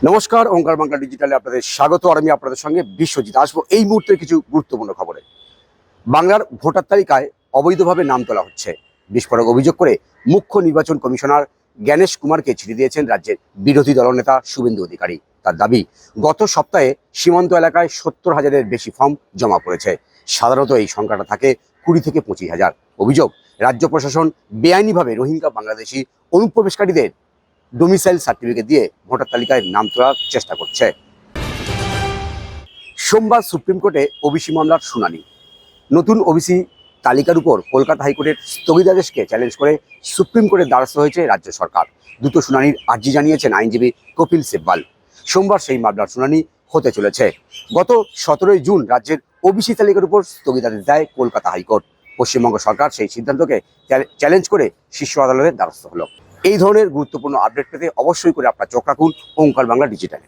নমস্কার, ওঙ্কার বাংলা ডিজিটালে আপনাদের স্বাগত। আর আমি আপনাদের সঙ্গে বিশ্বজিৎ আসবো এই মুহূর্তের কিছু গুরুত্বপূর্ণ খবরে। বাংলার ভোটার তালিকায় অবৈধভাবে নাম তোলা হচ্ছে, বিস্ফোরক অভিযোগ করে মুখ্য নির্বাচন কমিশনার জ্ঞানেশ কুমারকে চিঠি দিয়েছেন রাজ্যের বিরোধী দলনেতা শুভেন্দু অধিকারী। তার দাবি, গত সপ্তাহে সীমান্ত এলাকায় 70,000-এর বেশি ফর্ম জমা পড়েছে। সাধারণত এই সংখ্যাটা থাকে 20 থেকে 25,000। অভিযোগ, রাজ্য প্রশাসন বেআইনিভাবে রোহিঙ্গা বাংলাদেশি অনুপ্রবেশকারীদের ডোমিসাইল সার্টিফিকেট দিয়ে ভোটার তালিকায় নাম তোলার চেষ্টা করছে। সোমবার সুপ্রিম কোর্টে ওবিসি মামলার শুনানি। নতুন ওবিসি তালিকার উপর কলকাতা হাইকোর্টের স্থগিতাদেশকে চ্যালেঞ্জ করে সুপ্রিম কোর্টের দ্বারস্থ হয়েছে রাজ্য সরকার। দ্রুত শুনানির আর্জি জানিয়েছেন আইনজীবী কপিল সিব্বাল। সোমবার সেই মামলার শুনানি হতে চলেছে। গত 17 জুন রাজ্যের ওবিসি তালিকার উপর স্থগিতাদেশ দেয় কলকাতা হাইকোর্ট। পশ্চিমবঙ্গ সরকার সেই সিদ্ধান্তকে চ্যালেঞ্জ করে শীর্ষ আদালতের দ্বারস্থ হলো। এই ধরনের গুরুত্বপূর্ণ আপডেট পেতে অবশ্যই করে আপনার চোখ রাখুন ওঙ্কার বাংলা ডিজিটালে।